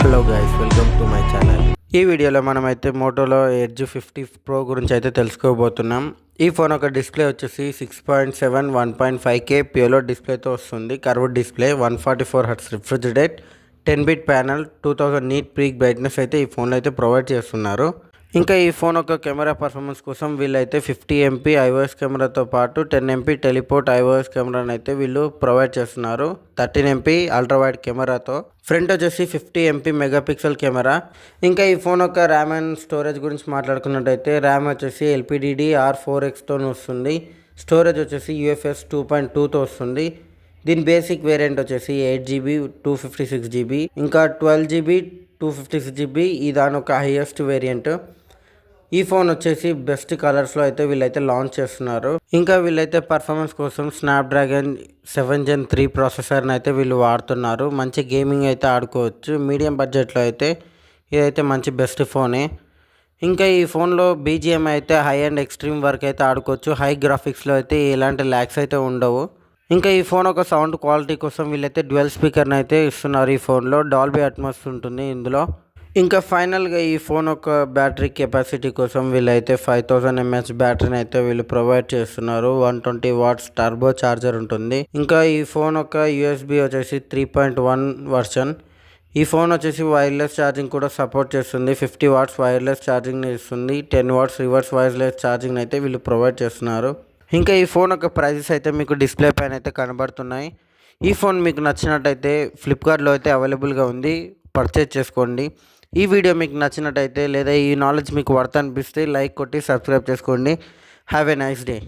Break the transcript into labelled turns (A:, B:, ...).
A: Hello guys, welcome to my channel. ఈ వీడియోలో మనమైతే మోటోలో ఎడ్జ్ 50 ప్రో గురించి అయితే తెలుసుకోబోతున్నాం. ఈ ఫోన్ ఒక డిస్ప్లే వచ్చేసి 6.7 1.5K పియోలో డిస్ప్లేతో వస్తుంది. Curved display, 144Hz refresh rate, 10 bit panel, 2000 nit peak brightness అయితే ఈ ఫోన్లో అయితే ప్రొవైడ్ చేస్తున్నారు. ఇంకా ఈ ఫోన్ ఒక కెమెరా పర్ఫార్మెన్స్ కోసం వీళ్ళైతే 50MP ఐఓఎస్ కెమెరాతో పాటు 10MP టెలిపోర్ట్ ఐఓఎస్ కెమెరాని అయితే వీళ్ళు ప్రొవైడ్ చేస్తున్నారు. 13MP అల్ట్రా వైడ్ కెమెరాతో, ఫ్రంట్ వచ్చేసి 50MP మెగాపిక్సెల్ కెమెరా. ఇంకా ఈ ఫోన్ ఒక ర్యామ్ అండ్ స్టోరేజ్ గురించి మాట్లాడుకున్నట్టయితే ర్యామ్ వచ్చేసి LPDDR4Xతో వస్తుంది. స్టోరేజ్ వచ్చేసి UFS 2.2తో వస్తుంది. దీని బేసిక్ వేరియంట్ వచ్చేసి 8GB 256GB, ఇంకా 12GB 256GB ఈ దాని ఒక హైయెస్ట్ వేరియంట్. ఈ ఫోన్ వచ్చేసి బెస్ట్ కలర్స్లో అయితే వీళ్ళైతే లాంచ్ చేస్తున్నారు. ఇంకా వీళ్ళైతే పర్ఫార్మెన్స్ కోసం స్నాప్డ్రాగన్ 7 Gen 3 ప్రాసెసర్ని అయితే వీళ్ళు వాడుతున్నారు. మంచి గేమింగ్ అయితే ఆడుకోవచ్చు. మీడియం బడ్జెట్లో అయితే ఇదైతే మంచి బెస్ట్ ఫోనే. ఇంకా ఈ ఫోన్లో BGM అయితే హై అండ్ ఎక్స్ట్రీమ్ వరకు అయితే ఆడుకోవచ్చు. హై గ్రాఫిక్స్లో అయితే ఎలాంటి ల్యాగ్స్ అయితే ఉండవు. ఇంకా ఈ ఫోన్ ఒక సౌండ్ క్వాలిటీ కోసం వీళ్ళైతే డ్యువల్ స్పీకర్ని అయితే ఇస్తున్నారు. ఈ ఫోన్లో డాల్బీ అట్మాస్ ఉంటుంది ఇందులో. ఇంకా ఫైనల్గా ఈ ఫోన్ ఒక బ్యాటరీ కెపాసిటీ కోసం వీళ్ళైతే 5000 mAh బ్యాటరీని అయితే వీళ్ళు ప్రొవైడ్ చేస్తున్నారు. 120 watts టర్బో చార్జర్ ఉంటుంది. ఇంకా ఈ ఫోన్ ఒక USB వచ్చేసి 3.1 వర్షన్. ఈ ఫోన్ వచ్చేసి వైర్లెస్ ఛార్జింగ్ కూడా సపోర్ట్ చేస్తుంది. 50 watts వైర్లెస్ ఛార్జింగ్ని ఇస్తుంది. 10 watts రివర్స్ వైర్లెస్ ఛార్జింగ్ని అయితే వీళ్ళు ప్రొవైడ్ చేస్తున్నారు. ఇంకా ఈ ఫోన్ యొక్క ప్రైజెస్ అయితే మీకు డిస్ప్లే పైన అయితే కనబడుతున్నాయి. ఈ ఫోన్ మీకు నచ్చినట్టయితే ఫ్లిప్కార్ట్లో అయితే అవైలబుల్గా ఉంది, పర్చేజ్ చేసుకోండి. ఈ వీడియో మీకు నచ్చినట్టయితే లేదా ఈ నాలెడ్జ్ మీకు వర్త్ అనిపిస్తే లైక్ కొట్టి సబ్స్క్రైబ్ చేసుకోండి. Have a nice day.